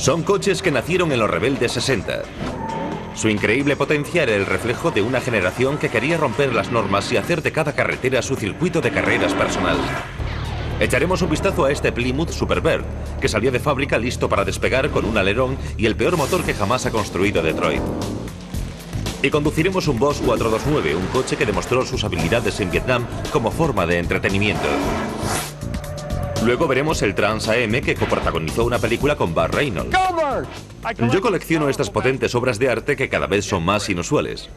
Son coches que nacieron en los rebeldes 60. Su increíble potencia era el reflejo de una generación que quería romper las normas y hacer de cada carretera su circuito de carreras personal. Echaremos un vistazo a este Plymouth Superbird, que salió de fábrica listo para despegar con un alerón y el peor motor que jamás ha construido Detroit. Y conduciremos un Boss 429, un coche que demostró sus habilidades en Vietnam como forma de entretenimiento. Luego veremos el Trans AM, que coprotagonizó una película con Burt Reynolds. Yo colecciono estas potentes obras de arte que cada vez son más inusuales.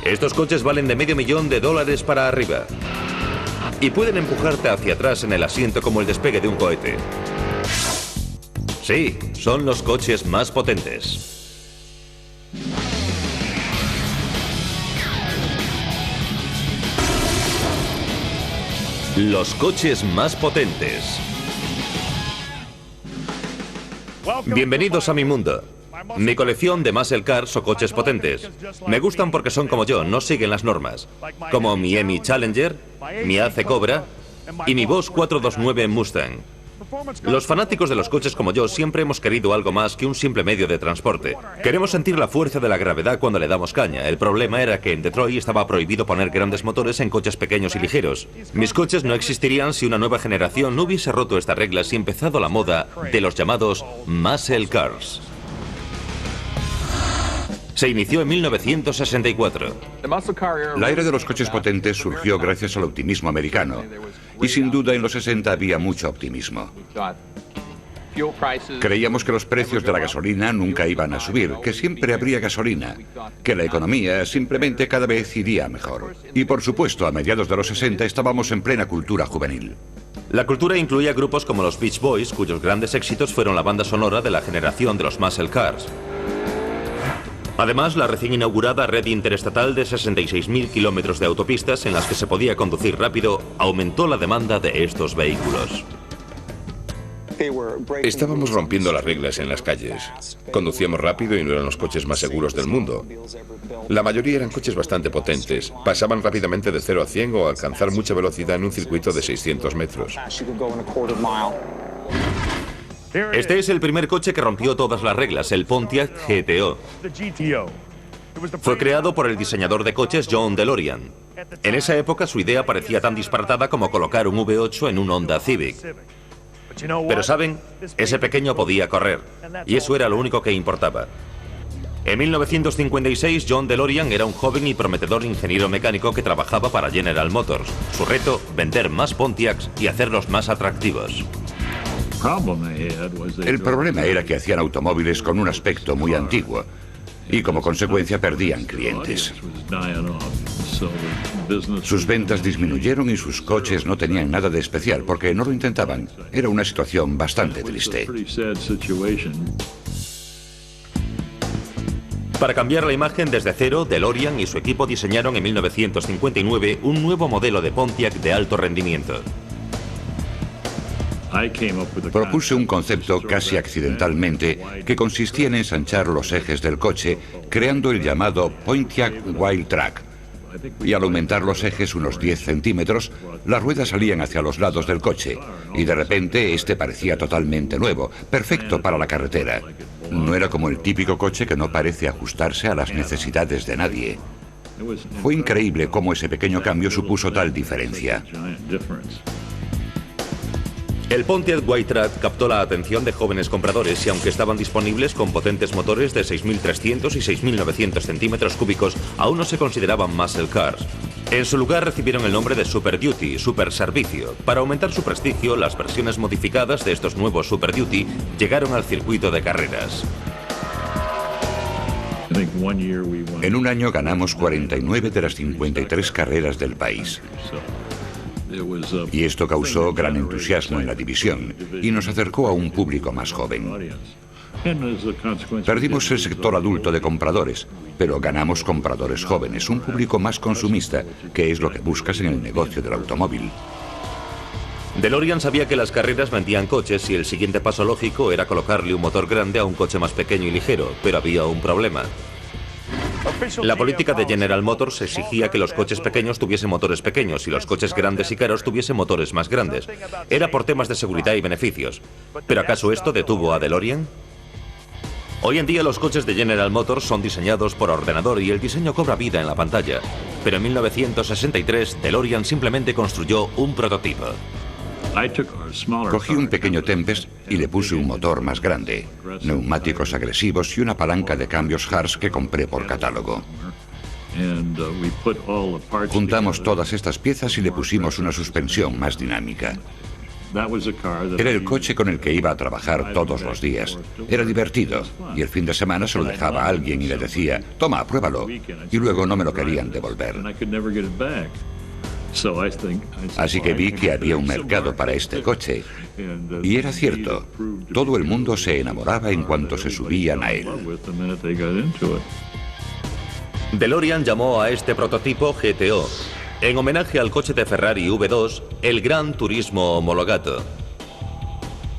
Estos coches valen de $500,000 para arriba. Y pueden empujarte hacia atrás en el asiento como el despegue de un cohete. Sí, son los coches más potentes. Los coches más potentes. Bienvenidos a mi mundo. Mi colección de muscle cars o coches potentes. Me gustan porque son como yo, no siguen las normas. Como mi Hemi Challenger, mi AC Cobra y mi Boss 429 Mustang. Los fanáticos de los coches como yo siempre hemos querido algo más que un simple medio de transporte. Queremos sentir la fuerza de la gravedad cuando le damos caña. El problema era que en Detroit estaba prohibido poner grandes motores en coches pequeños y ligeros. Mis coches no existirían si una nueva generación no hubiese roto estas reglas y empezado la moda de los llamados muscle cars. Se inició en 1964. La era de los coches potentes surgió gracias al optimismo americano. Y sin duda en los 60 había mucho optimismo. Creíamos que los precios de la gasolina nunca iban a subir, que siempre habría gasolina, que la economía simplemente cada vez iría mejor. Y por supuesto, a mediados de los 60 estábamos en plena cultura juvenil. La cultura incluía grupos como los Beach Boys, cuyos grandes éxitos fueron la banda sonora de la generación de los muscle cars. Además, la recién inaugurada red interestatal de 66.000 kilómetros de autopistas en las que se podía conducir rápido aumentó la demanda de estos vehículos. Estábamos rompiendo las reglas en las calles. Conducíamos rápido y no eran los coches más seguros del mundo. La mayoría eran coches bastante potentes. Pasaban rápidamente de 0 a 100 o alcanzar mucha velocidad en un circuito de 600 metros. Este es el primer coche que rompió todas las reglas, el Pontiac GTO. Fue creado por el diseñador de coches John DeLorean. En esa época su idea parecía tan disparatada como colocar un V8 en un Honda Civic. Pero ¿saben? Ese pequeño podía correr, y eso era lo único que importaba. En 1956, John DeLorean era un joven y prometedor ingeniero mecánico que trabajaba para General Motors. Su reto, vender más Pontiacs y hacerlos más atractivos. El problema era que hacían automóviles con un aspecto muy antiguo y como consecuencia perdían clientes. Sus ventas disminuyeron y sus coches no tenían nada de especial porque no lo intentaban. Era una situación bastante triste. Para cambiar la imagen desde cero, DeLorean y su equipo diseñaron en 1959 un nuevo modelo de Pontiac de alto rendimiento. Propuse un concepto casi accidentalmente que consistía en ensanchar los ejes del coche, creando el llamado Pontiac Wild Track. Y al aumentar los ejes unos 10 centímetros, las ruedas salían hacia los lados del coche, y de repente este parecía totalmente nuevo, perfecto para la carretera. No era como el típico coche que no parece ajustarse a las necesidades de nadie. Fue increíble cómo ese pequeño cambio supuso tal diferencia. El Pontiac Wild Track captó la atención de jóvenes compradores y aunque estaban disponibles con potentes motores de 6.300 y 6.900 centímetros cúbicos, aún no se consideraban muscle cars. En su lugar recibieron el nombre de Super Duty, Super Servicio. Para aumentar su prestigio, las versiones modificadas de estos nuevos Super Duty llegaron al circuito de carreras. En un año ganamos 49 de las 53 carreras del país. Y esto causó gran entusiasmo en la división y nos acercó a un público más joven. Perdimos el sector adulto de compradores, pero ganamos compradores jóvenes, un público más consumista, que es lo que buscas en el negocio del automóvil. DeLorean sabía que las carreras vendían coches y el siguiente paso lógico era colocarle un motor grande a un coche más pequeño y ligero, pero había un problema. La política de General Motors exigía que los coches pequeños tuviesen motores pequeños y los coches grandes y caros tuviesen motores más grandes. Era por temas de seguridad y beneficios. ¿Pero acaso esto detuvo a DeLorean? Hoy en día los coches de General Motors son diseñados por ordenador y el diseño cobra vida en la pantalla. Pero en 1963, DeLorean simplemente construyó un prototipo. Cogí un pequeño Tempest y le puse un motor más grande, neumáticos agresivos y una palanca de cambios Harsh que compré por catálogo. Juntamos todas estas piezas y le pusimos una suspensión más dinámica. Era el coche con el que iba a trabajar todos los días. Era divertido y el fin de semana se lo dejaba a alguien y le decía, toma, pruébalo. Y luego no me lo querían devolver. Así que vi que había un mercado para este coche. Y era cierto, todo el mundo se enamoraba en cuanto se subían a él. DeLorean llamó a este prototipo GTO, en homenaje al coche de Ferrari V2, el Gran Turismo Homologato.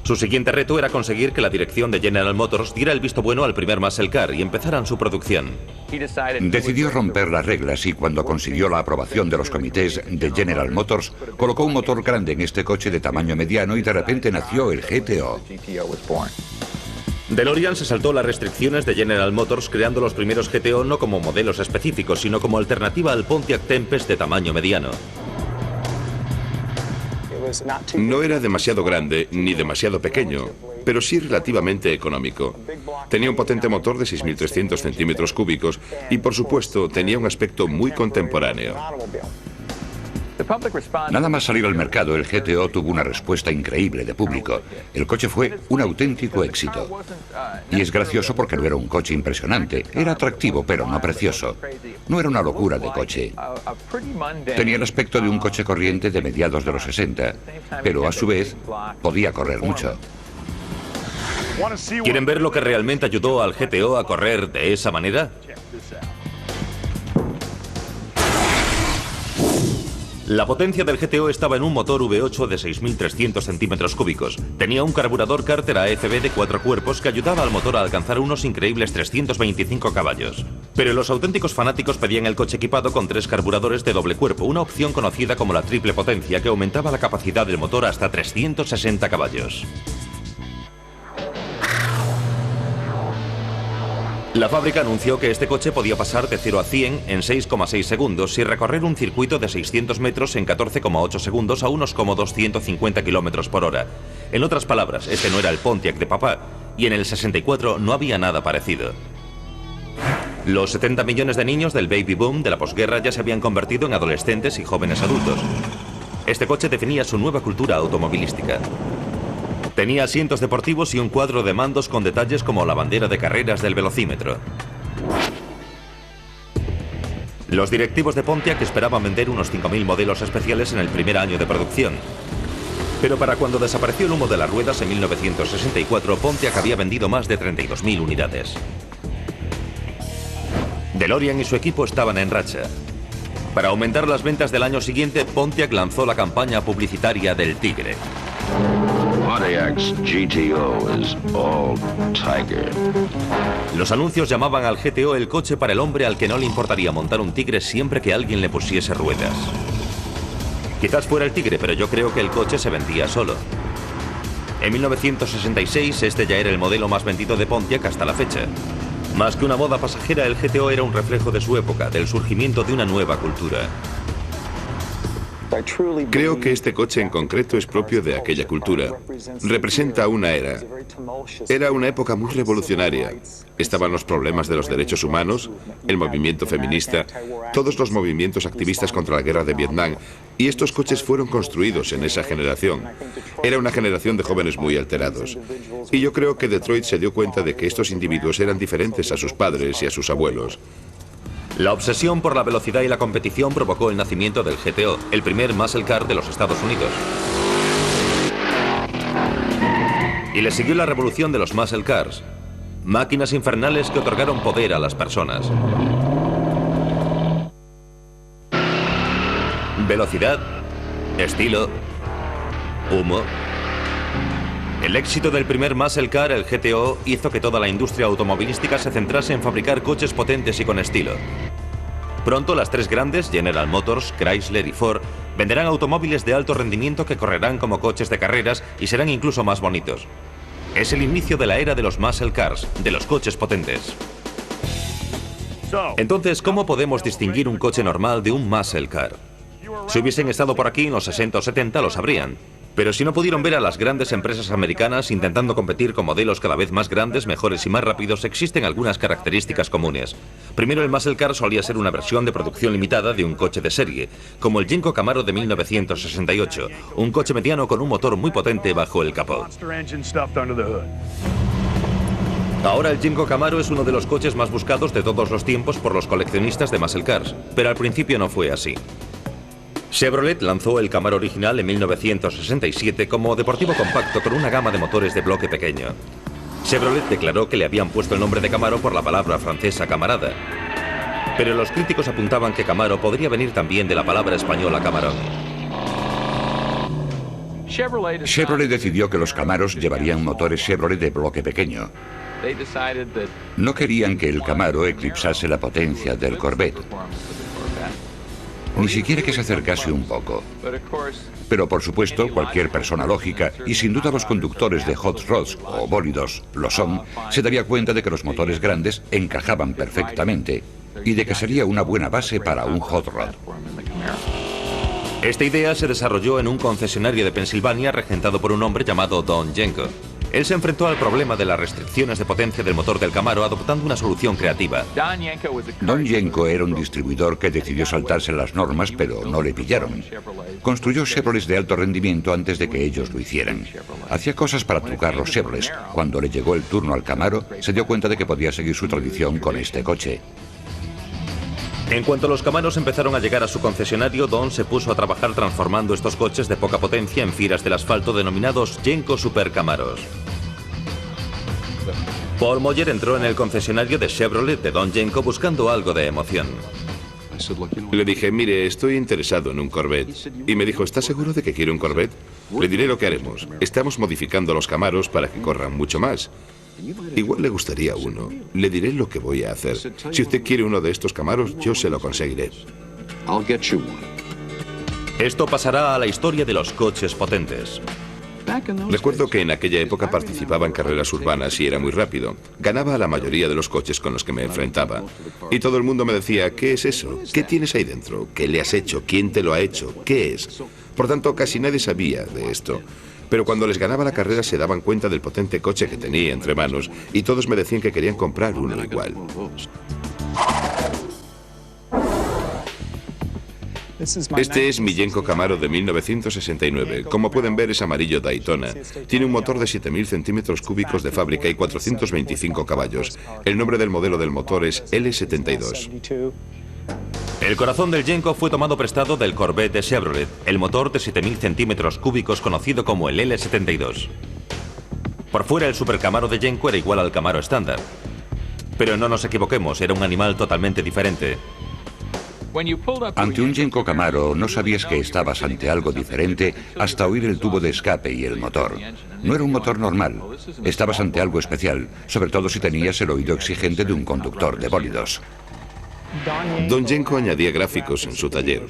Su siguiente reto era conseguir que la dirección de General Motors diera el visto bueno al primer muscle car y empezaran su producción. Decidió romper las reglas y cuando consiguió la aprobación de los comités de General Motors, colocó un motor grande en este coche de tamaño mediano y de repente nació el GTO. DeLorean se saltó las restricciones de General Motors creando los primeros GTO no como modelos específicos, sino como alternativa al Pontiac Tempest de tamaño mediano. No era demasiado grande ni demasiado pequeño, pero sí relativamente económico. Tenía un potente motor de 6.300 centímetros cúbicos y, por supuesto, tenía un aspecto muy contemporáneo. Nada más salir al mercado, el GTO tuvo una respuesta increíble de público. El coche fue un auténtico éxito. Y es gracioso porque no era un coche impresionante. Era atractivo, pero no precioso. No era una locura de coche. Tenía el aspecto de un coche corriente de mediados de los 60, pero a su vez podía correr mucho. ¿Quieren ver lo que realmente ayudó al GTO a correr de esa manera? La potencia del GTO estaba en un motor V8 de 6.300 centímetros cúbicos. Tenía un carburador Carter AFB de 4 cuerpos que ayudaba al motor a alcanzar unos increíbles 325 caballos. Pero los auténticos fanáticos pedían el coche equipado con 3 carburadores de doble cuerpo, una opción conocida como la triple potencia que aumentaba la capacidad del motor hasta 360 caballos. La fábrica anunció que este coche podía pasar de 0 a 100 en 6,6 segundos y recorrer un circuito de 600 metros en 14,8 segundos a unos cómodos 150 kilómetros por hora. En otras palabras, este no era el Pontiac de papá, y en el 64 no había nada parecido. Los 70 millones de niños del baby boom de la posguerra ya se habían convertido en adolescentes y jóvenes adultos. Este coche definía su nueva cultura automovilística. Tenía asientos deportivos y un cuadro de mandos con detalles como la bandera de carreras del velocímetro. Los directivos de Pontiac esperaban vender unos 5.000 modelos especiales en el primer año de producción. Pero para cuando desapareció el humo de las ruedas en 1964, Pontiac había vendido más de 32.000 unidades. DeLorean y su equipo estaban en racha. Para aumentar las ventas del año siguiente, Pontiac lanzó la campaña publicitaria del Tigre. Pontiac's GTO is all tiger. Los anuncios llamaban al GTO el coche para el hombre al que no le importaría montar un Tigre siempre que alguien le pusiese ruedas. Quizás fuera el Tigre, pero yo creo que el coche se vendía solo. En 1966 este ya era el modelo más vendido de Pontiac hasta la fecha. Más que una moda pasajera, el GTO era un reflejo de su época, del surgimiento de una nueva cultura. Creo que este coche en concreto es propio de aquella cultura. Representa una era. Era una época muy revolucionaria. Estaban los problemas de los derechos humanos, el movimiento feminista, todos los movimientos activistas contra la guerra de Vietnam, y estos coches fueron construidos en esa generación. Era una generación de jóvenes muy alterados. Y yo creo que Detroit se dio cuenta de que estos individuos eran diferentes a sus padres y a sus abuelos. La obsesión por la velocidad y la competición provocó el nacimiento del GTO, el primer muscle car de los Estados Unidos. Y le siguió la revolución de los muscle cars, máquinas infernales que otorgaron poder a las personas. Velocidad, estilo, humo. El éxito del primer muscle car, el GTO, hizo que toda la industria automovilística se centrase en fabricar coches potentes y con estilo. Pronto las 3 grandes, General Motors, Chrysler y Ford, venderán automóviles de alto rendimiento que correrán como coches de carreras y serán incluso más bonitos. Es el inicio de la era de los muscle cars, de los coches potentes. Entonces, ¿cómo podemos distinguir un coche normal de un muscle car? Si hubiesen estado por aquí en los 60 o 70 lo sabrían. Pero si no pudieron ver a las grandes empresas americanas intentando competir con modelos cada vez más grandes, mejores y más rápidos, existen algunas características comunes. Primero, el muscle car solía ser una versión de producción limitada de un coche de serie, como el Yenko Camaro de 1968, un coche mediano con un motor muy potente bajo el capó. Ahora el Yenko Camaro es uno de los coches más buscados de todos los tiempos por los coleccionistas de muscle cars, pero al principio no fue así. Chevrolet lanzó el Camaro original en 1967 como deportivo compacto con una gama de motores de bloque pequeño. Chevrolet declaró que le habían puesto el nombre de Camaro por la palabra francesa camarada. Pero los críticos apuntaban que Camaro podría venir también de la palabra española camarón. Chevrolet decidió que los Camaros llevarían motores Chevrolet de bloque pequeño. No querían que el Camaro eclipsase la potencia del Corvette. Ni siquiera que se acercase un poco. Pero por supuesto, cualquier persona lógica, y sin duda los conductores de hot rods o bólidos lo son, se daría cuenta de que los motores grandes encajaban perfectamente y de que sería una buena base para un hot rod. Esta idea se desarrolló en un concesionario de Pensilvania regentado por un hombre llamado Don Yenko. Él se enfrentó al problema de las restricciones de potencia del motor del Camaro adoptando una solución creativa. Don Yenko era un distribuidor que decidió saltarse las normas, pero no le pillaron. Construyó Chevrolets de alto rendimiento antes de que ellos lo hicieran. Hacía cosas para trucar los Chevrolets. Cuando le llegó el turno al Camaro, se dio cuenta de que podía seguir su tradición con este coche. En cuanto los Camaros empezaron a llegar a su concesionario, Don se puso a trabajar transformando estos coches de poca potencia en firas del asfalto denominados Yenko Super Camaros. Paul Moyer entró en el concesionario de Chevrolet de Don Yenko buscando algo de emoción. Le dije, mire, estoy interesado en un Corvette. Y me dijo, ¿estás seguro de que quiere un Corvette? Le diré lo que haremos. Estamos modificando los Camaros para que corran mucho más. Igual le gustaría uno. Le diré lo que voy a hacer. Si usted quiere uno de estos Camaros, yo se lo conseguiré. Esto pasará a la historia de los coches potentes. Recuerdo que en aquella época participaba en carreras urbanas y era muy rápido. Ganaba a la mayoría de los coches con los que me enfrentaba. Y todo el mundo me decía, ¿qué es eso? ¿Qué tienes ahí dentro? ¿Qué le has hecho? ¿Quién te lo ha hecho? ¿Qué es? Por tanto, casi nadie sabía de esto. Pero cuando les ganaba la carrera se daban cuenta del potente coche que tenía entre manos y todos me decían que querían comprar uno igual. Este es mi Yenko Camaro de 1969. Como pueden ver, es amarillo Daytona. Tiene un motor de 7.000 centímetros cúbicos de fábrica y 425 caballos. El nombre del modelo del motor es L72. El corazón del Yenko fue tomado prestado del Corvette de Chevrolet, el motor de 7.000 centímetros cúbicos conocido como el L72. Por fuera, el Super Camaro de Yenko era igual al Camaro estándar. Pero no nos equivoquemos, era un animal totalmente diferente. Ante un Yenko Camaro no sabías que estabas ante algo diferente hasta oír el tubo de escape y el motor. No era un motor normal, estabas ante algo especial, sobre todo si tenías el oído exigente de un conductor de bólidos. Don Yenko añadía gráficos en su taller.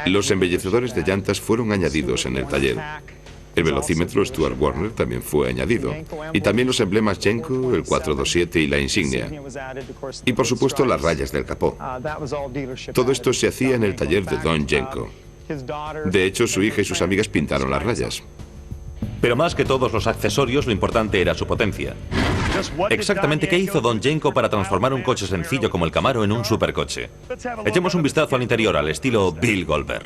Los embellecedores de llantas fueron añadidos en el taller. El velocímetro Stuart Warner también fue añadido. Y también los emblemas Yenko, el 427 y la insignia. Y por supuesto las rayas del capó. Todo esto se hacía en el taller de Don Yenko. De hecho, su hija y sus amigas pintaron las rayas. Pero más que todos los accesorios, lo importante era su potencia. Exactamente qué hizo Don Yenko para transformar un coche sencillo como el Camaro en un supercoche. Echemos un vistazo al interior al estilo Bill Goldberg.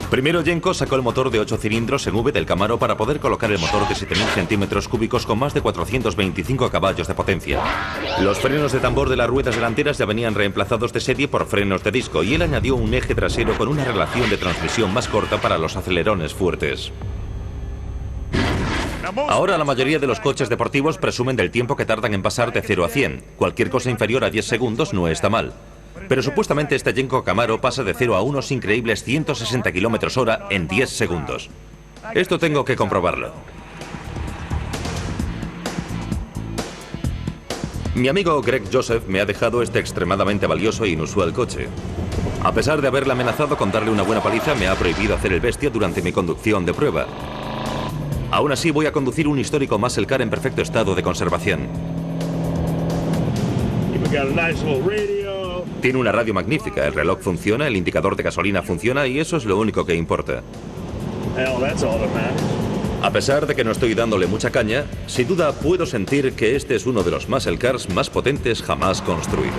Primero, Yenko sacó el motor de 8 cilindros en V del Camaro para poder colocar el motor de 7.000 centímetros cúbicos con más de 425 caballos de potencia. Los frenos de tambor de las ruedas delanteras ya venían reemplazados de serie por frenos de disco y él añadió un eje trasero con una relación de transmisión más corta para los acelerones fuertes. Ahora la mayoría de los coches deportivos presumen del tiempo que tardan en pasar de 0 a 100. Cualquier cosa inferior a 10 segundos no está mal. Pero supuestamente este Yenko Camaro pasa de 0 a unos increíbles 160 km/h en 10 segundos. Esto tengo que comprobarlo. Mi amigo Greg Joseph me ha dejado este extremadamente valioso e inusual coche. A pesar de haberle amenazado con darle una buena paliza, me ha prohibido hacer el bestia durante mi conducción de prueba. Aún así, voy a conducir un histórico muscle car en perfecto estado de conservación. Tiene una radio magnífica, el reloj funciona, el indicador de gasolina funciona y eso es lo único que importa. A pesar de que no estoy dándole mucha caña, sin duda puedo sentir que este es uno de los muscle cars más potentes jamás construidos.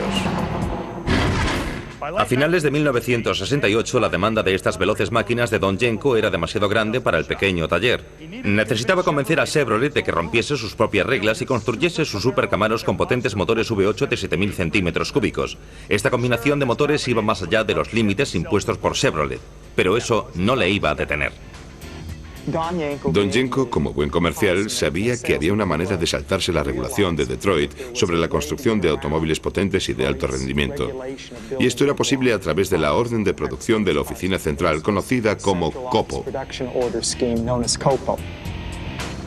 A finales de 1968, la demanda de estas veloces máquinas de Don Jenko era demasiado grande para el pequeño taller. Necesitaba convencer a Chevrolet de que rompiese sus propias reglas y construyese sus Super Camaros con potentes motores V8 de 7.000 centímetros cúbicos. Esta combinación de motores iba más allá de los límites impuestos por Chevrolet, pero eso no le iba a detener. Don Jenko, como buen comercial, sabía que había una manera de saltarse la regulación de Detroit sobre la construcción de automóviles potentes y de alto rendimiento. Y esto era posible a través de la orden de producción de la oficina central, conocida como COPO.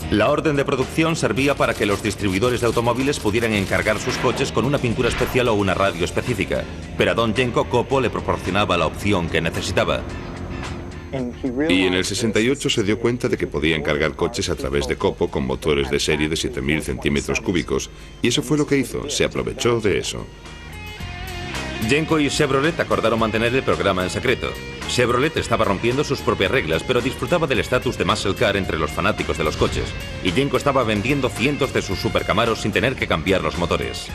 La orden de producción servía para que los distribuidores de automóviles pudieran encargar sus coches con una pintura especial o una radio específica. Pero a Don Jenko, COPO le proporcionaba la opción que necesitaba. Y en el 68 se dio cuenta de que podía encargar coches a través de COPO con motores de serie de 7.000 centímetros cúbicos. Y eso fue lo que hizo, se aprovechó de eso. Jenko y Chevrolet acordaron mantener el programa en secreto. Chevrolet estaba rompiendo sus propias reglas, pero disfrutaba del estatus de muscle car entre los fanáticos de los coches. Y Jenko estaba vendiendo cientos de sus Super Camaros sin tener que cambiar los motores.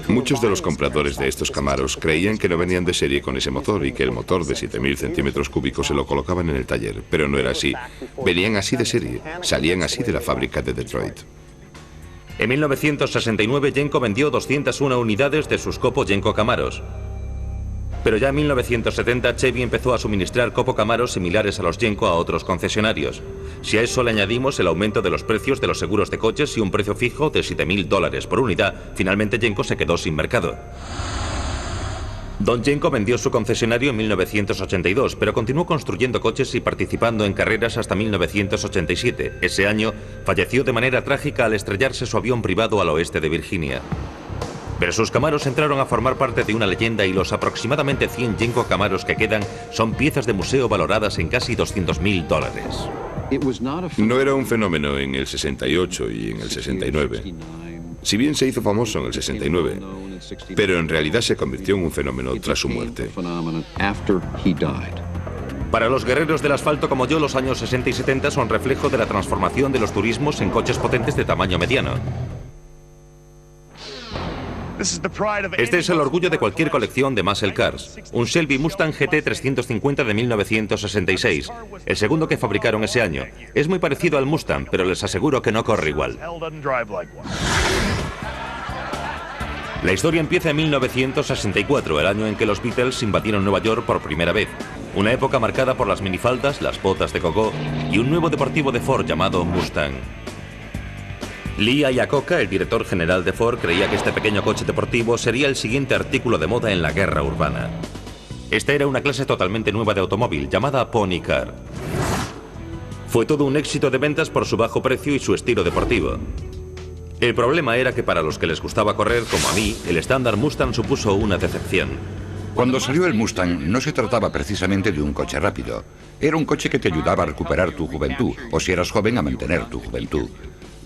Muchos de los compradores de estos Camaros creían que no venían de serie con ese motor y que el motor de 7.000 centímetros cúbicos se lo colocaban en el taller, pero no era así. Venían así de serie, salían así de la fábrica de Detroit. En 1969, Jenko vendió 201 unidades de sus COPO Jenko Camaros. Pero ya en 1970, Chevy empezó a suministrar COPO Camaros similares a los Jenko a otros concesionarios. Si a eso le añadimos el aumento de los precios de los seguros de coches y un precio fijo de $7.000 por unidad, finalmente Jenko se quedó sin mercado. Don Jenko vendió su concesionario en 1982, pero continuó construyendo coches y participando en carreras hasta 1987. Ese año falleció de manera trágica al estrellarse su avión privado al oeste de Virginia. Pero sus Camaros entraron a formar parte de una leyenda y los aproximadamente 100 Jenko Camaros que quedan son piezas de museo valoradas en casi $200.000. No era un fenómeno en el 68 y en el 69. Si bien se hizo famoso en el 69, pero en realidad se convirtió en un fenómeno tras su muerte. Para los guerreros del asfalto como yo, los años 60 y 70 son reflejo de la transformación de los turismos en coches potentes de tamaño mediano. Este es el orgullo de cualquier colección de muscle cars. Un Shelby Mustang GT 350 de 1966, el segundo que fabricaron ese año. Es muy parecido al Mustang, pero les aseguro que no corre igual. La historia empieza en 1964, el año en que los Beatles invadieron Nueva York por primera vez. Una época marcada por las minifaldas, las botas de gogó y un nuevo deportivo de Ford llamado Mustang. Lee Iacocca, el director general de Ford, creía que este pequeño coche deportivo sería el siguiente artículo de moda en la guerra urbana. Esta era una clase totalmente nueva de automóvil, llamada Pony Car. Fue todo un éxito de ventas por su bajo precio y su estilo deportivo. El problema era que para los que les gustaba correr, como a mí, el estándar Mustang supuso una decepción. Cuando salió el Mustang, no se trataba precisamente de un coche rápido. Era un coche que te ayudaba a recuperar tu juventud, o si eras joven, a mantener tu juventud.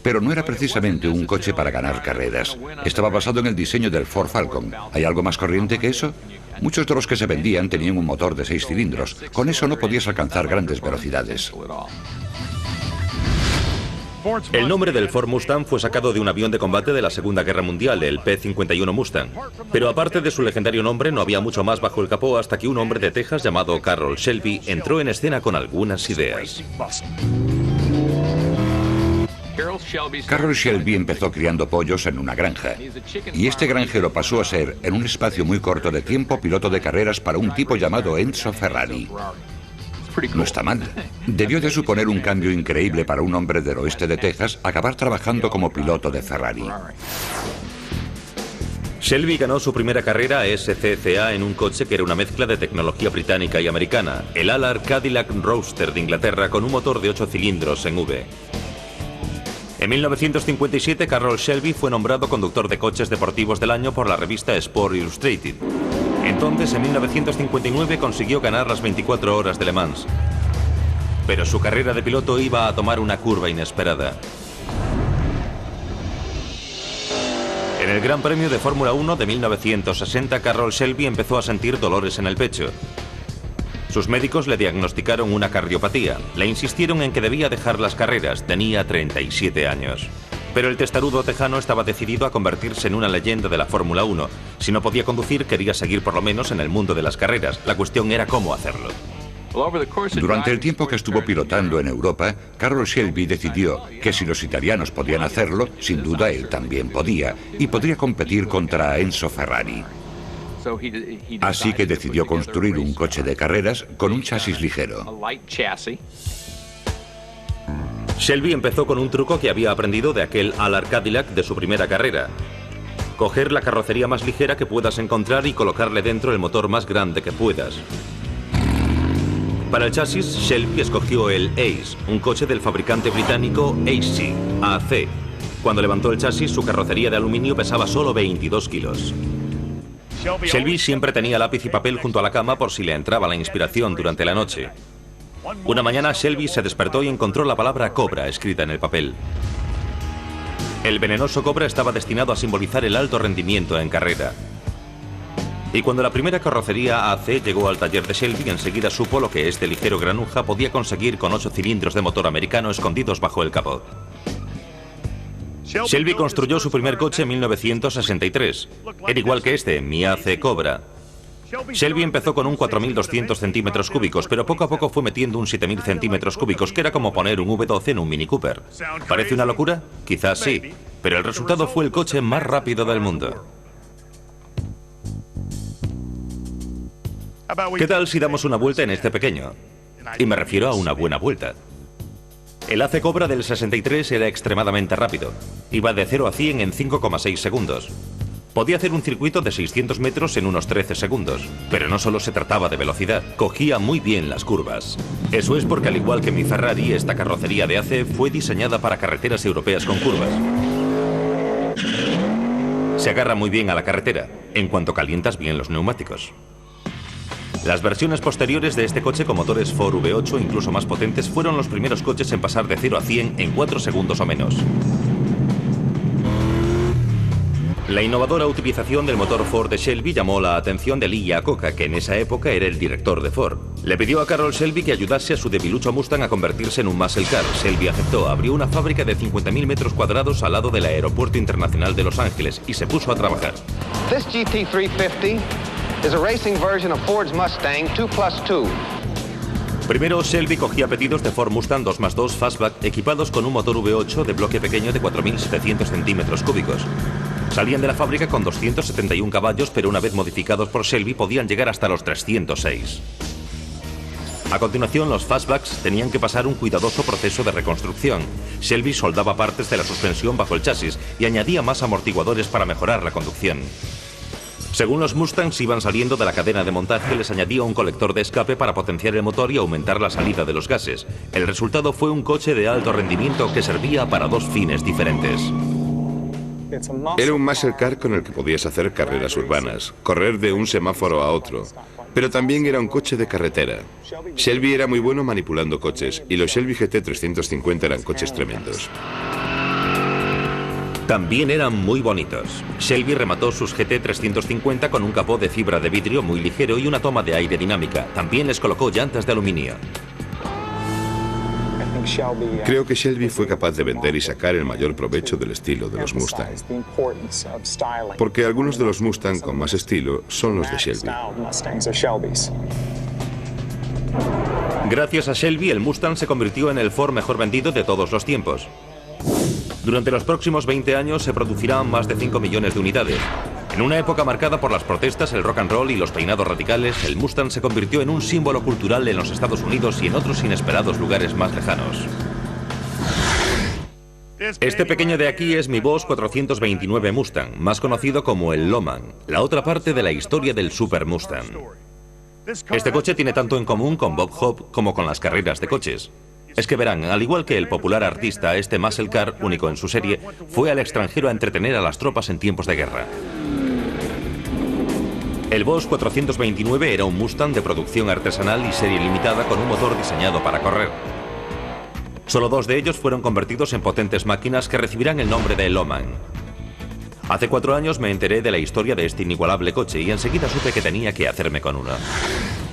Pero no era precisamente un coche para ganar carreras. Estaba basado en el diseño del Ford Falcon. ¿Hay algo más corriente que eso? Muchos de los que se vendían tenían un motor de 6 cilindros. Con eso no podías alcanzar grandes velocidades. El nombre del Ford Mustang fue sacado de un avión de combate de la Segunda Guerra Mundial, el P-51 Mustang. Pero aparte de su legendario nombre, no había mucho más bajo el capó hasta que un hombre de Texas llamado Carroll Shelby entró en escena con algunas ideas. Carroll Shelby empezó criando pollos en una granja. Y este granjero pasó a ser, en un espacio muy corto de tiempo, piloto de carreras para un tipo llamado Enzo Ferrari. No está mal. Debió de suponer un cambio increíble para un hombre del oeste de Texas acabar trabajando como piloto de Ferrari. Shelby ganó su primera carrera a SCCA en un coche que era una mezcla de tecnología británica y americana, el Allard Cadillac Roadster de Inglaterra con un motor de 8 cilindros en V. En 1957, Carroll Shelby fue nombrado conductor de coches deportivos del año por la revista Sport Illustrated. Entonces, en 1959, consiguió ganar las 24 horas de Le Mans. Pero su carrera de piloto iba a tomar una curva inesperada. En el Gran Premio de Fórmula 1 de 1960, Carroll Shelby empezó a sentir dolores en el pecho. Sus médicos le diagnosticaron una cardiopatía. Le insistieron en que debía dejar las carreras. Tenía 37 años. Pero el testarudo tejano estaba decidido a convertirse en una leyenda de la Fórmula 1. Si no podía conducir, quería seguir por lo menos en el mundo de las carreras. La cuestión era cómo hacerlo. Durante el tiempo que estuvo pilotando en Europa, Carroll Shelby decidió que si los italianos podían hacerlo, sin duda él también podía, y podría competir contra Enzo Ferrari. Así que decidió construir un coche de carreras con un chasis ligero. Shelby empezó con un truco que había aprendido de aquel Allard Cadillac de su primera carrera. Coger la carrocería más ligera que puedas encontrar y colocarle dentro el motor más grande que puedas. Para el chasis, Shelby escogió el Ace, un coche del fabricante británico AC. Cuando levantó el chasis, su carrocería de aluminio pesaba solo 22 kilos. Shelby siempre tenía lápiz y papel junto a la cama por si le entraba la inspiración durante la noche. Una mañana, Shelby se despertó y encontró la palabra Cobra escrita en el papel. El venenoso Cobra estaba destinado a simbolizar el alto rendimiento en carrera. Y cuando la primera carrocería AC llegó al taller de Shelby, enseguida supo lo que este ligero granuja podía conseguir con 8 cilindros de motor americano escondidos bajo el capó. Shelby construyó su primer coche en 1963. Era igual que este, mi AC Cobra. Shelby empezó con un 4.200 centímetros cúbicos, pero poco a poco fue metiendo un 7.000 centímetros cúbicos, que era como poner un V12 en un Mini Cooper. ¿Parece una locura? Quizás sí, pero el resultado fue el coche más rápido del mundo. ¿Qué tal si damos una vuelta en este pequeño? Y me refiero a una buena vuelta. El AC Cobra del 63 era extremadamente rápido. Iba de 0 a 100 en 5,6 segundos. Podía hacer un circuito de 600 metros en unos 13 segundos. Pero no solo se trataba de velocidad, cogía muy bien las curvas. Eso es porque, al igual que mi Ferrari, esta carrocería de AC fue diseñada para carreteras europeas con curvas. Se agarra muy bien a la carretera, en cuanto calientas bien los neumáticos. Las versiones posteriores de este coche con motores Ford V8, incluso más potentes, fueron los primeros coches en pasar de 0 a 100 en 4 segundos o menos. La innovadora utilización del motor Ford de Shelby llamó la atención de Lee Iacocca, que en esa época era el director de Ford. Le pidió a Carroll Shelby que ayudase a su debilucho Mustang a convertirse en un muscle car. Shelby aceptó, abrió una fábrica de 50.000 metros cuadrados al lado del Aeropuerto Internacional de Los Ángeles y se puso a trabajar. This GT350 is a racing version of Ford's Mustang 2+2. Primero, Shelby cogía pedidos de Ford Mustang 2+2 Fastback equipados con un motor V8 de bloque pequeño de 4.700 centímetros cúbicos. Salían de la fábrica con 271 caballos, pero una vez modificados por Shelby podían llegar hasta los 306. A continuación, los Fastbacks tenían que pasar un cuidadoso proceso de reconstrucción. Shelby soldaba partes de la suspensión bajo el chasis y añadía más amortiguadores para mejorar la conducción. Según los Mustangs iban saliendo de la cadena de montaje, les añadía un colector de escape para potenciar el motor y aumentar la salida de los gases. El resultado fue un coche de alto rendimiento que servía para dos fines diferentes. Era un muscle car con el que podías hacer carreras urbanas, correr de un semáforo a otro, pero también era un coche de carretera. Shelby era muy bueno manipulando coches y los Shelby GT 350 eran coches tremendos. También eran muy bonitos. Shelby remató sus GT 350 con un capó de fibra de vidrio muy ligero y una toma de aire dinámica. También les colocó llantas de aluminio. Creo que Shelby fue capaz de vender y sacar el mayor provecho del estilo de los Mustang. Porque algunos de los Mustang con más estilo son los de Shelby. Gracias a Shelby, el Mustang se convirtió en el Ford mejor vendido de todos los tiempos. Durante los próximos 20 años se producirán más de 5 millones de unidades. En una época marcada por las protestas, el rock and roll y los peinados radicales, el Mustang se convirtió en un símbolo cultural en los Estados Unidos y en otros inesperados lugares más lejanos. Este pequeño de aquí es mi Boss 429 Mustang, más conocido como el Lowman, la otra parte de la historia del Super Mustang. Este coche tiene tanto en común con Bob Hope como con las carreras de coches. Es que verán, al igual que el popular artista, este muscle car, único en su serie, fue al extranjero a entretener a las tropas en tiempos de guerra. El Boss 429 era un Mustang de producción artesanal y serie limitada con un motor diseñado para correr. Solo 2 de ellos fueron convertidos en potentes máquinas que recibirán el nombre de Loman. Hace 4 años me enteré de la historia de este inigualable coche y enseguida supe que tenía que hacerme con uno.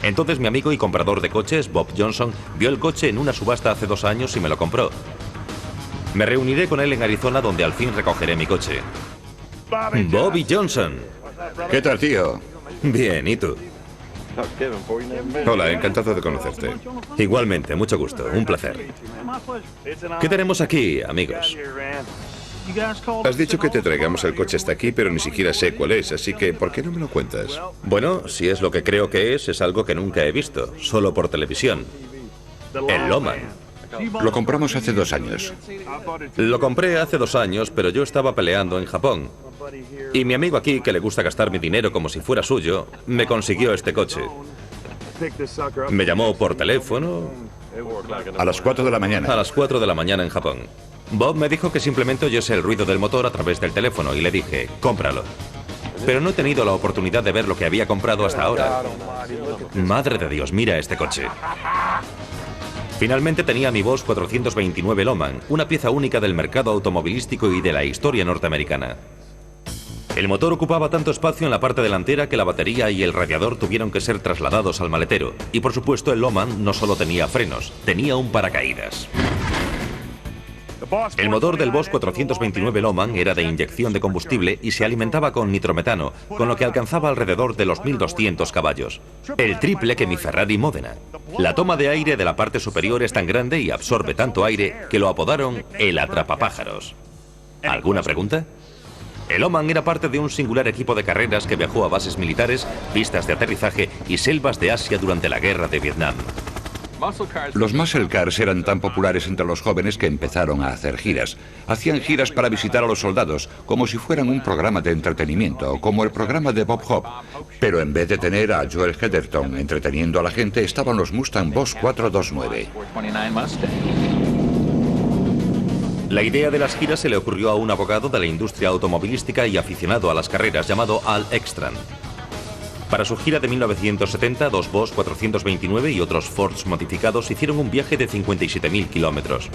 Entonces mi amigo y comprador de coches, Bob Johnson, vio el coche en una subasta hace 2 años y me lo compró. Me reuniré con él en Arizona, donde al fin recogeré mi coche. Bobby Johnson. ¿Qué tal, tío? Bien, ¿y tú? Hola, encantado de conocerte. Igualmente, mucho gusto, un placer. ¿Qué tenemos aquí, amigos? Has dicho que te traigamos el coche hasta aquí, pero ni siquiera sé cuál es, así que ¿por qué no me lo cuentas? Bueno, si es lo que creo que es algo que nunca he visto, solo por televisión. El Loman. Lo compramos hace 2 años. Lo compré hace 2 años, pero yo estaba peleando en Japón. Y mi amigo aquí, que le gusta gastar mi dinero como si fuera suyo, me consiguió este coche. Me llamó por teléfono. A las 4 de la mañana. A las 4 de la mañana en Japón. Bob me dijo que simplemente oyese el ruido del motor a través del teléfono y le dije, cómpralo. Pero no he tenido la oportunidad de ver lo que había comprado hasta ahora. Madre de Dios, mira este coche. Finalmente tenía mi Boss 429 Loman, una pieza única del mercado automovilístico y de la historia norteamericana. El motor ocupaba tanto espacio en la parte delantera que la batería y el radiador tuvieron que ser trasladados al maletero. Y por supuesto el Loman no solo tenía frenos, tenía un paracaídas. El motor del Boss 429 Loman era de inyección de combustible y se alimentaba con nitrometano, con lo que alcanzaba alrededor de los 1200 caballos. El triple que mi Ferrari Modena. La toma de aire de la parte superior es tan grande y absorbe tanto aire que lo apodaron el atrapapájaros. ¿Alguna pregunta? El Loman era parte de un singular equipo de carreras que viajó a bases militares, pistas de aterrizaje y selvas de Asia durante la guerra de Vietnam. Los muscle cars eran tan populares entre los jóvenes que empezaron a hacer giras. Hacían giras para visitar a los soldados, como si fueran un programa de entretenimiento, como el programa de Bob Hope. Pero en vez de tener a Joel Edgerton entreteniendo a la gente, estaban los Mustang Boss 429. La idea de las giras se le ocurrió a un abogado de la industria automovilística y aficionado a las carreras llamado Al Ekstrand. Para su gira de 1970, 2 Boss 429 y otros Fords modificados hicieron un viaje de 57.000 kilómetros.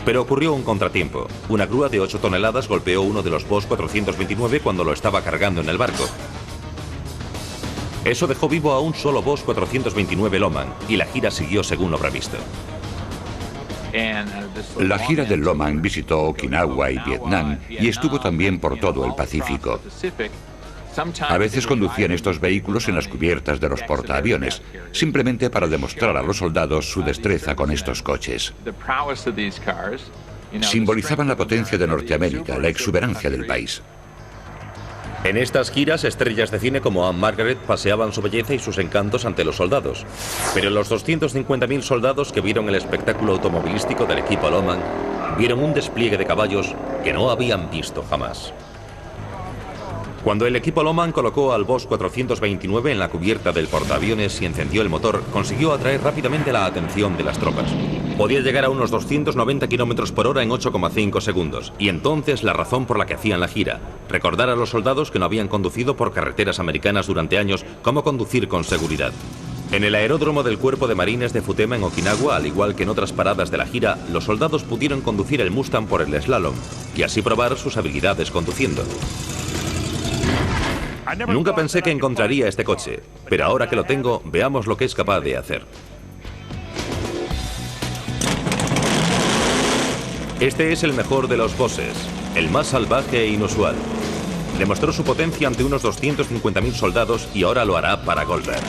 Pero ocurrió un contratiempo. Una grúa de 8 toneladas golpeó uno de los Boss 429 cuando lo estaba cargando en el barco. Eso dejó vivo a un solo Boss 429 Loman y la gira siguió según lo previsto. La gira del Loman visitó Okinawa y Vietnam y estuvo también por todo el Pacífico. A veces conducían estos vehículos en las cubiertas de los portaaviones, simplemente para demostrar a los soldados su destreza con estos coches. Simbolizaban la potencia de Norteamérica, la exuberancia del país. En estas giras, estrellas de cine como Anne Margaret paseaban su belleza y sus encantos ante los soldados. Pero los 250.000 soldados que vieron el espectáculo automovilístico del equipo Loman vieron un despliegue de caballos que no habían visto jamás. Cuando el equipo Loman colocó al Boss 429 en la cubierta del portaaviones y encendió el motor, consiguió atraer rápidamente la atención de las tropas. Podía llegar a unos 290 km por hora en 8,5 segundos. Y entonces la razón por la que hacían la gira: recordar a los soldados que no habían conducido por carreteras americanas durante años cómo conducir con seguridad. En el aeródromo del Cuerpo de Marines de Futema en Okinawa, al igual que en otras paradas de la gira, los soldados pudieron conducir el Mustang por el slalom y así probar sus habilidades conduciendo. Nunca pensé que encontraría este coche, pero ahora que lo tengo, veamos lo que es capaz de hacer. Este es el mejor de los Bosses, el más salvaje e inusual. Demostró su potencia ante unos 250.000 soldados y ahora lo hará para Goldberg.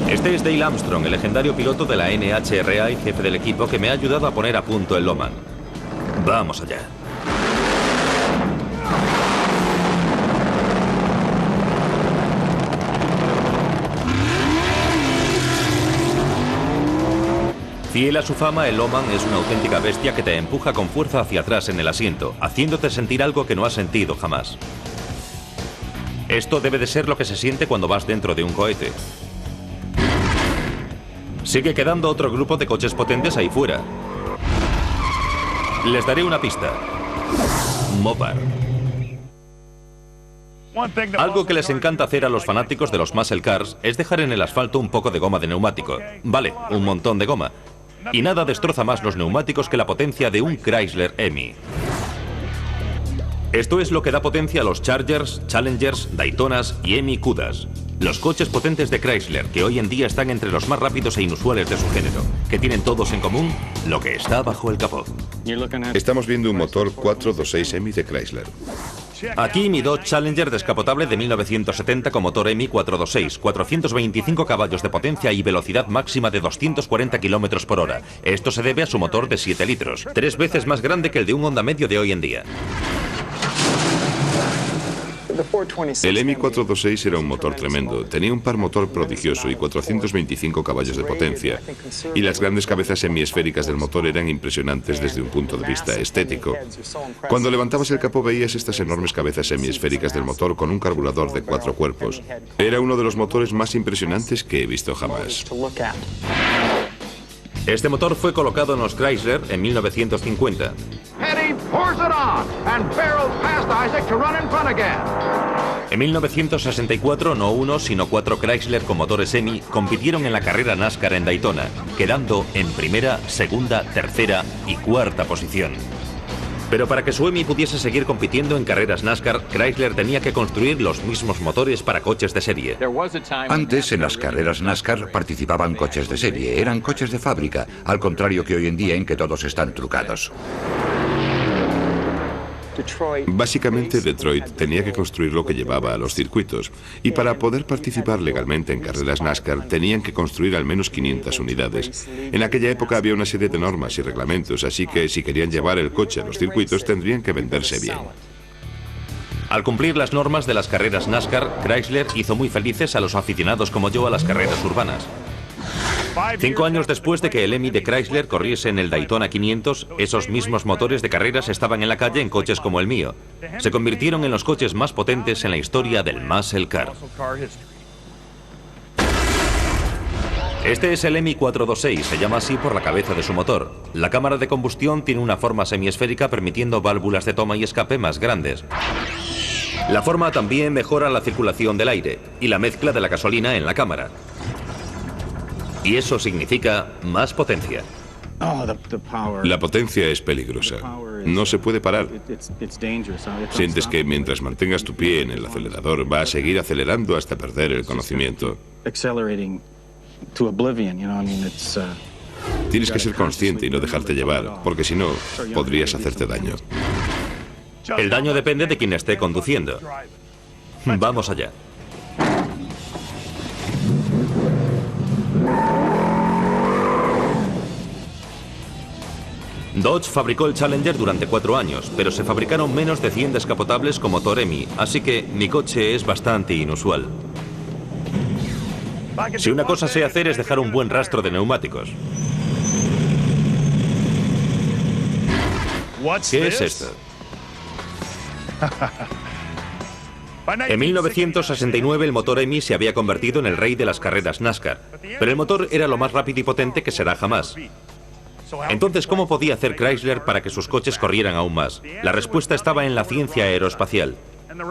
Este es Dale Armstrong, el legendario piloto de la NHRA y jefe del equipo que me ha ayudado a poner a punto el Loman. Vamos allá. Fiel a su fama, el Loman es una auténtica bestia que te empuja con fuerza hacia atrás en el asiento, haciéndote sentir algo que no has sentido jamás. Esto debe de ser lo que se siente cuando vas dentro de un cohete. Sigue quedando otro grupo de coches potentes ahí fuera. Les daré una pista. Mopar. Algo que les encanta hacer a los fanáticos de los muscle cars es dejar en el asfalto un poco de goma de neumático. Vale, un montón de goma. Y nada destroza más los neumáticos que la potencia de un Chrysler EMI. Esto es lo que da potencia a los Chargers, Challengers, Daytonas y EMI Cudas. Los coches potentes de Chrysler, que hoy en día están entre los más rápidos e inusuales de su género, que tienen todos en común lo que está bajo el capó. Estamos viendo un motor 426 EMI de Chrysler. Aquí mi Dodge Challenger descapotable de 1970 con motor EMI 426, 425 caballos de potencia y velocidad máxima de 240 km por hora. Esto se debe a su motor de 7 litros, 3 veces más grande que el de un Honda medio de hoy en día. El EMI 426 era un motor tremendo, tenía un par motor prodigioso y 425 caballos de potencia. Y las grandes cabezas semiesféricas del motor eran impresionantes desde un punto de vista estético. Cuando levantabas el capó veías estas enormes cabezas semiesféricas del motor con un carburador de 4 cuerpos. Era uno de los motores más impresionantes que he visto jamás. Este motor fue colocado en los Chrysler en 1950. En 1964, no uno, sino 4 Chrysler con motores EMI compitieron en la carrera NASCAR en Daytona, quedando en primera, segunda, tercera y cuarta posición. Pero para que su EMI pudiese seguir compitiendo en carreras NASCAR, Chrysler tenía que construir los mismos motores para coches de serie. Antes, en las carreras NASCAR participaban coches de serie, eran coches de fábrica, al contrario que hoy en día en que todos están trucados. Básicamente, Detroit tenía que construir lo que llevaba a los circuitos, y para poder participar legalmente en carreras NASCAR tenían que construir al menos 500 unidades. En aquella época había una serie de normas y reglamentos, así que si querían llevar el coche a los circuitos tendrían que venderse bien. Al cumplir las normas de las carreras NASCAR, Chrysler hizo muy felices a los aficionados como yo a las carreras urbanas. 5 años después de que el EMI de Chrysler corriese en el Daytona 500, esos mismos motores de carreras estaban en la calle en coches como el mío. Se convirtieron en los coches más potentes en la historia del muscle car. Este es el EMI 426, se llama así por la cabeza de su motor. La cámara de combustión tiene una forma semiesférica permitiendo válvulas de toma y escape más grandes. La forma también mejora la circulación del aire y la mezcla de la gasolina en la cámara. Y eso significa más potencia. La potencia es peligrosa. No se puede parar. Sientes que mientras mantengas tu pie en el acelerador va a seguir acelerando hasta perder el conocimiento. Tienes que ser consciente y no dejarte llevar, porque si no, podrías hacerte daño. El daño depende de quien esté conduciendo. Vamos allá. Dodge fabricó el Challenger durante 4 años, pero se fabricaron menos de 100 descapotables con motor EMI, así que mi coche es bastante inusual. Si una cosa sé hacer es dejar un buen rastro de neumáticos. ¿Qué es esto? En 1969 el motor EMI se había convertido en el rey de las carreras NASCAR, pero el motor era lo más rápido y potente que será jamás. Entonces, ¿cómo podía hacer Chrysler para que sus coches corrieran aún más? La respuesta estaba en la ciencia aeroespacial.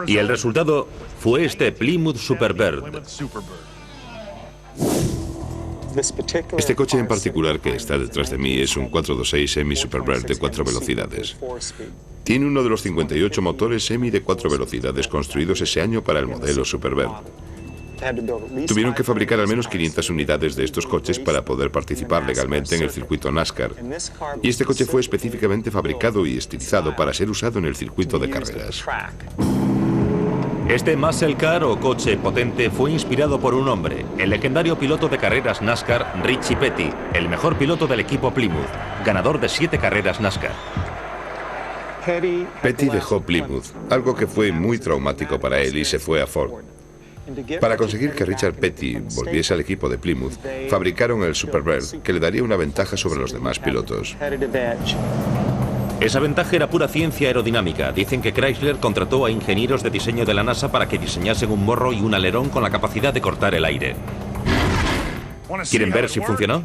Y el resultado fue este Plymouth Superbird. Este coche en particular que está detrás de mí es un 426 EMI Superbird de 4 velocidades. Tiene uno de los 58 motores EMI de 4 velocidades construidos ese año para el modelo Superbird. Tuvieron que fabricar al menos 500 unidades de estos coches para poder participar legalmente en el circuito NASCAR. Y este coche fue específicamente fabricado y estilizado para ser usado en el circuito de carreras. Este muscle car o coche potente fue inspirado por un hombre, el legendario piloto de carreras NASCAR Richie Petty, el mejor piloto del equipo Plymouth, ganador de 7 carreras NASCAR. Petty dejó Plymouth, algo que fue muy traumático para él, y se fue a Ford. Para conseguir que Richard Petty volviese al equipo de Plymouth, fabricaron el Superbird, que le daría una ventaja sobre los demás pilotos. Esa ventaja era pura ciencia aerodinámica. Dicen que Chrysler contrató a ingenieros de diseño de la NASA para que diseñasen un morro y un alerón con la capacidad de cortar el aire. ¿Quieren ver si funcionó?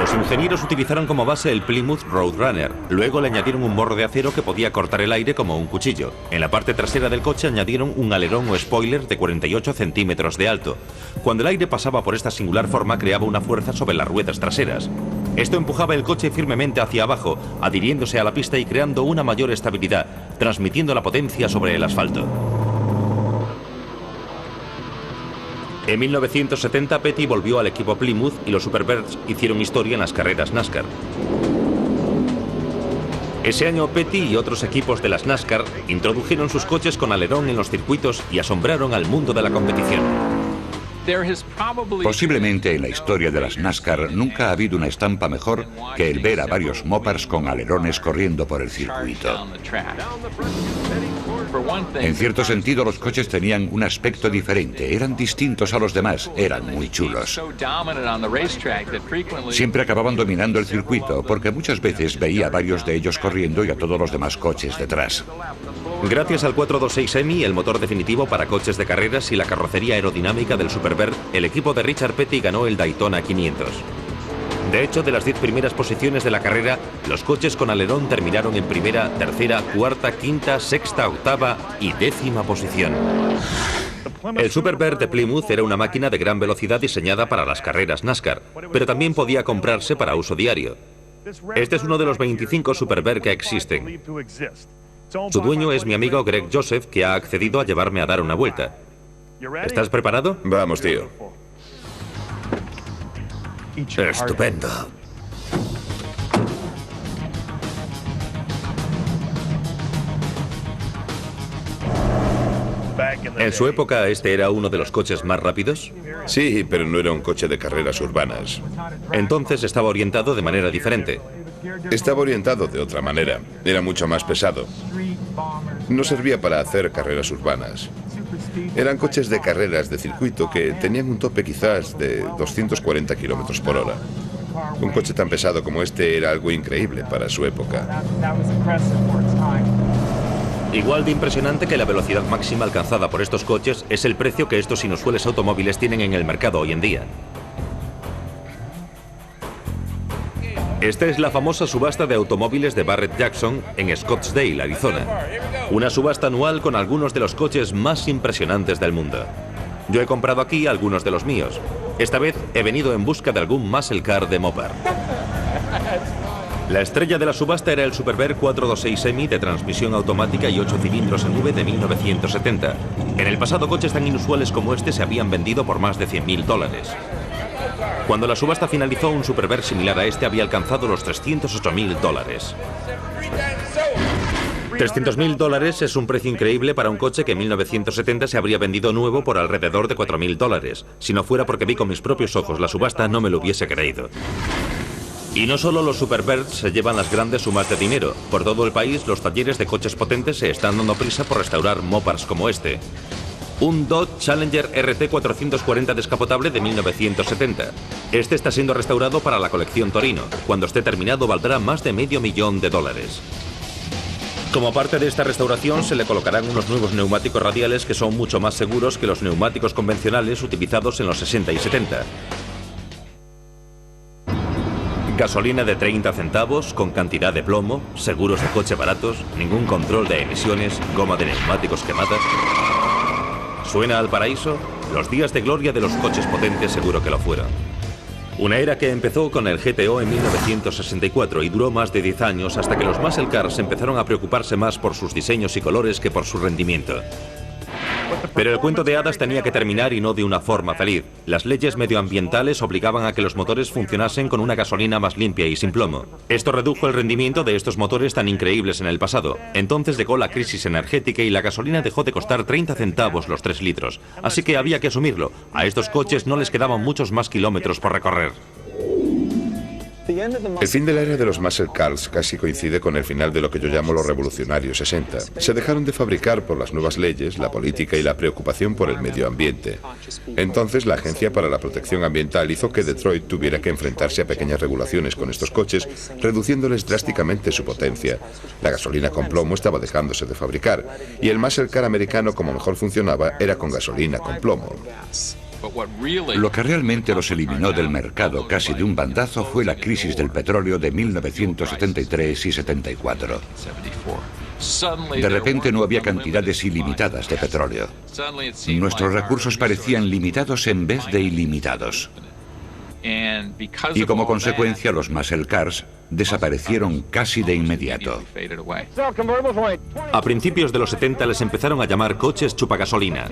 Los ingenieros utilizaron como base el Plymouth Roadrunner. Luego le añadieron un morro de acero que podía cortar el aire como un cuchillo. En la parte trasera del coche añadieron un alerón o spoiler de 48 centímetros de alto. Cuando el aire pasaba por esta singular forma, creaba una fuerza sobre las ruedas traseras. Esto empujaba el coche firmemente hacia abajo, adhiriéndose a la pista y creando una mayor estabilidad, transmitiendo la potencia sobre el asfalto. En 1970, Petty volvió al equipo Plymouth y los Superbirds hicieron historia en las carreras NASCAR. Ese año, Petty y otros equipos de las NASCAR introdujeron sus coches con alerón en los circuitos y asombraron al mundo de la competición. Posiblemente en la historia de las NASCAR nunca ha habido una estampa mejor que el ver a varios Mopars con alerones corriendo por el circuito. En cierto sentido, los coches tenían un aspecto diferente, eran distintos a los demás, eran muy chulos. Siempre acababan dominando el circuito, porque muchas veces veía a varios de ellos corriendo y a todos los demás coches detrás. Gracias al 426 Hemi, el motor definitivo para coches de carreras y la carrocería aerodinámica del Superbird, el equipo de Richard Petty ganó el Daytona 500. De hecho, de las 10 primeras posiciones de la carrera, los coches con alerón terminaron en primera, tercera, cuarta, quinta, sexta, octava y 10ª posición. El Superbird de Plymouth era una máquina de gran velocidad diseñada para las carreras NASCAR, pero también podía comprarse para uso diario. Este es uno de los 25 Superbird que existen. Su dueño es mi amigo Greg Joseph, que ha accedido a llevarme a dar una vuelta. ¿Estás preparado? Vamos, tío. Estupendo. ¿En su época este era uno de los coches más rápidos? Sí, pero no era un coche de carreras urbanas. Entonces estaba orientado de manera diferente. Estaba orientado de otra manera. Era mucho más pesado. No servía para hacer carreras urbanas. Eran coches de carreras de circuito que tenían un tope quizás de 240 kilómetros por hora. Un coche tan pesado como este era algo increíble para su época. Igual de impresionante que la velocidad máxima alcanzada por estos coches es el precio que estos inusuales automóviles tienen en el mercado hoy en día. Esta es la famosa subasta de automóviles de Barrett Jackson en Scottsdale, Arizona. Una subasta anual con algunos de los coches más impresionantes del mundo. Yo he comprado aquí algunos de los míos. Esta vez he venido en busca de algún muscle car de Mopar. La estrella de la subasta era el Superbird 426 Hemi de transmisión automática y 8 cilindros en V de 1970. En el pasado, coches tan inusuales como este se habían vendido por más de $100.000. Cuando la subasta finalizó, un Superbird similar a este había alcanzado los $308.000. $300.000 es un precio increíble para un coche que en 1970 se habría vendido nuevo por alrededor de $4.000. Si no fuera porque vi con mis propios ojos la subasta, no me lo hubiese creído. Y no solo los Superbirds se llevan las grandes sumas de dinero. Por todo el país, los talleres de coches potentes se están dando prisa por restaurar Mopars como este. Un Dodge Challenger RT 440 descapotable de 1970. Este está siendo restaurado para la colección Torino. Cuando esté terminado valdrá más de $500.000. Como parte de esta restauración se le colocarán unos nuevos neumáticos radiales que son mucho más seguros que los neumáticos convencionales utilizados en los 60 y 70. Gasolina de 30 centavos, con cantidad de plomo, seguros de coche baratos, ningún control de emisiones, goma de neumáticos quemada. ¿Suena al paraíso? Los días de gloria de los coches potentes seguro que lo fueron. Una era que empezó con el GTO en 1964 y duró más de 10 años hasta que los muscle cars empezaron a preocuparse más por sus diseños y colores que por su rendimiento. Pero el cuento de hadas tenía que terminar y no de una forma feliz. Las leyes medioambientales obligaban a que los motores funcionasen con una gasolina más limpia y sin plomo. Esto redujo el rendimiento de estos motores tan increíbles en el pasado. Entonces llegó la crisis energética y la gasolina dejó de costar 30 centavos los 3 litros. Así que había que asumirlo. A estos coches no les quedaban muchos más kilómetros por recorrer. El fin de la era de los muscle cars casi coincide con el final de lo que yo llamo los revolucionarios 60. Se dejaron de fabricar por las nuevas leyes, la política y la preocupación por el medio ambiente. Entonces, la Agencia para la Protección Ambiental hizo que Detroit tuviera que enfrentarse a pequeñas regulaciones con estos coches, reduciéndoles drásticamente su potencia. La gasolina con plomo estaba dejándose de fabricar, y el muscle car americano, como mejor funcionaba, era con gasolina con plomo. Lo que realmente los eliminó del mercado casi de un bandazo fue la crisis del petróleo de 1973 y 74. De repente no había cantidades ilimitadas de petróleo. Nuestros recursos parecían limitados en vez de ilimitados. Y como consecuencia, los muscle cars desaparecieron casi de inmediato. A principios de los 70 les empezaron a llamar coches chupagasolina.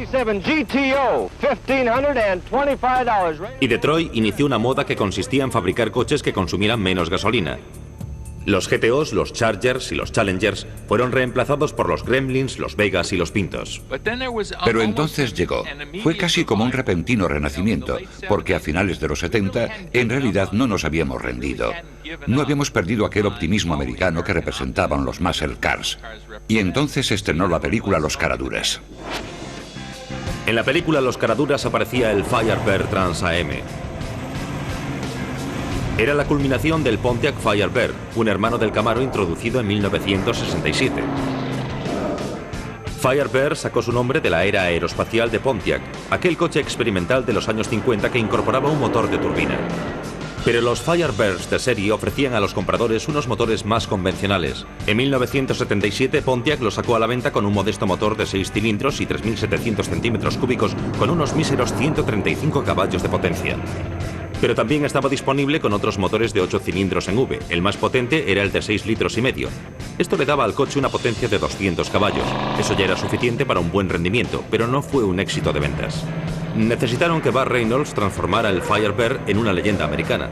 Y Detroit inició una moda que consistía en fabricar coches que consumieran menos gasolina. Los GTOs, los Chargers y los Challengers fueron reemplazados por los Gremlins, los Vegas y los Pintos. Pero entonces llegó. Fue casi como un repentino renacimiento, porque a finales de los 70 en realidad no nos habíamos rendido. No habíamos perdido aquel optimismo americano que representaban los muscle cars. Y entonces se estrenó la película Los Caraduras. En la película Los Caraduras aparecía el Firebird Trans AM. Era la culminación del Pontiac Firebird, un hermano del Camaro introducido en 1967. Firebird sacó su nombre de la era aeroespacial de Pontiac, aquel coche experimental de los años 50 que incorporaba un motor de turbina. Pero los Firebirds de serie ofrecían a los compradores unos motores más convencionales. En 1977 Pontiac lo sacó a la venta con un modesto motor de 6 cilindros y 3.700 centímetros cúbicos con unos míseros 135 caballos de potencia. Pero también estaba disponible con otros motores de 8 cilindros en V. El más potente era el de 6,5 litros. Esto le daba al coche una potencia de 200 caballos. Eso ya era suficiente para un buen rendimiento, pero no fue un éxito de ventas. Necesitaron que Burt Reynolds transformara el Firebird en una leyenda americana.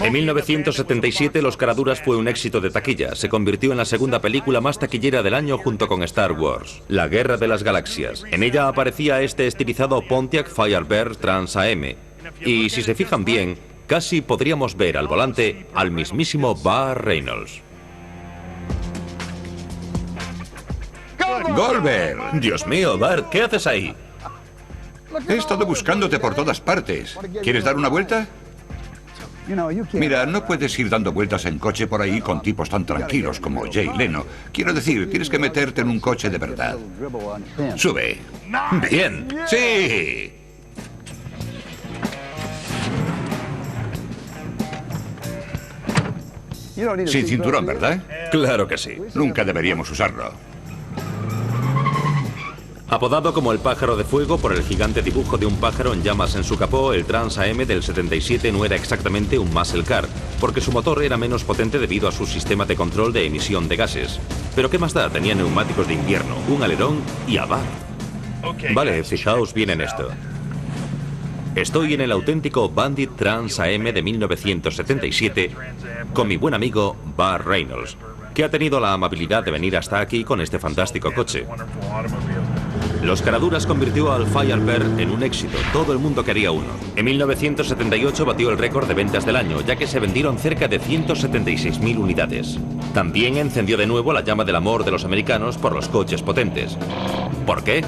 En 1977 Los Caraduras fue un éxito de taquilla. Se convirtió en la segunda película más taquillera del año junto con Star Wars, La Guerra de las Galaxias. En ella aparecía este estilizado Pontiac Firebird Trans AM. Y si se fijan bien, casi podríamos ver al volante al mismísimo Burt Reynolds. ¡Goldberg! Dios mío, Burt, ¿qué haces ahí? He estado buscándote por todas partes. ¿Quieres dar una vuelta? Mira, no puedes ir dando vueltas en coche por ahí con tipos tan tranquilos como Jay Leno. Quiero decir, tienes que meterte en un coche de verdad. Sube. Bien. ¡Sí! Sin cinturón, ¿verdad? Claro que sí. Nunca deberíamos usarlo. Apodado como el pájaro de fuego por el gigante dibujo de un pájaro en llamas en su capó, el Trans AM del 77 no era exactamente un muscle car, porque su motor era menos potente debido a su sistema de control de emisión de gases. Pero ¿qué más da? Tenía neumáticos de invierno, un alerón y Abarth. Vale, fijaos bien en esto. Estoy en el auténtico Bandit Trans AM de 1977 con mi buen amigo Burt Reynolds, que ha tenido la amabilidad de venir hasta aquí con este fantástico coche. Los Caraduras convirtió al Firebird en un éxito. Todo el mundo quería uno. En 1978 batió el récord de ventas del año, ya que se vendieron cerca de 176.000 unidades. También encendió de nuevo la llama del amor de los americanos por los coches potentes. ¿Por qué?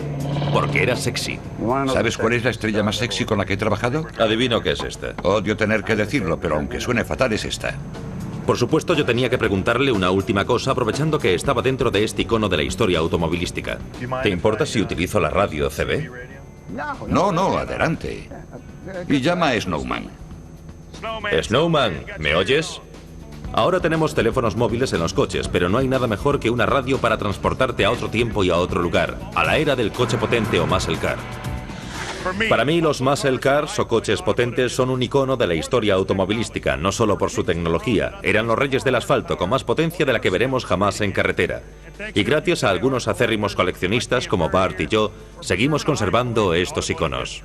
Porque era sexy. ¿Sabes cuál es la estrella más sexy con la que he trabajado? Adivino qué es esta. Odio tener que decirlo, pero aunque suene fatal, es esta. Por supuesto, yo tenía que preguntarle una última cosa, aprovechando que estaba dentro de este icono de la historia automovilística. ¿Te importa si utilizo la radio CB? No, adelante. Y llama a Snowman. Snowman, ¿me oyes? Ahora tenemos teléfonos móviles en los coches, pero no hay nada mejor que una radio para transportarte a otro tiempo y a otro lugar, a la era del coche potente o muscle car. Para mí, los muscle cars o coches potentes son un icono de la historia automovilística, no solo por su tecnología. Eran los reyes del asfalto con más potencia de la que veremos jamás en carretera. Y gracias a algunos acérrimos coleccionistas como Bart y yo, seguimos conservando estos iconos.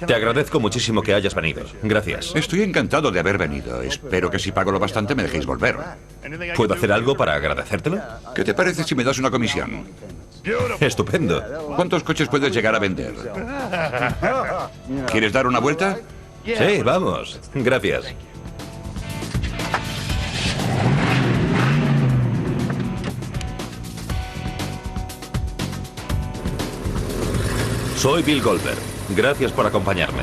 Te agradezco muchísimo que hayas venido. Gracias. Estoy encantado de haber venido. Espero que si pago lo bastante me dejéis volver. ¿Puedo hacer algo para agradecértelo? ¿Qué te parece si me das una comisión? Estupendo. ¿Cuántos coches puedes llegar a vender? ¿Quieres dar una vuelta? Sí, vamos. Gracias. Soy Bill Goldberg. Gracias por acompañarme.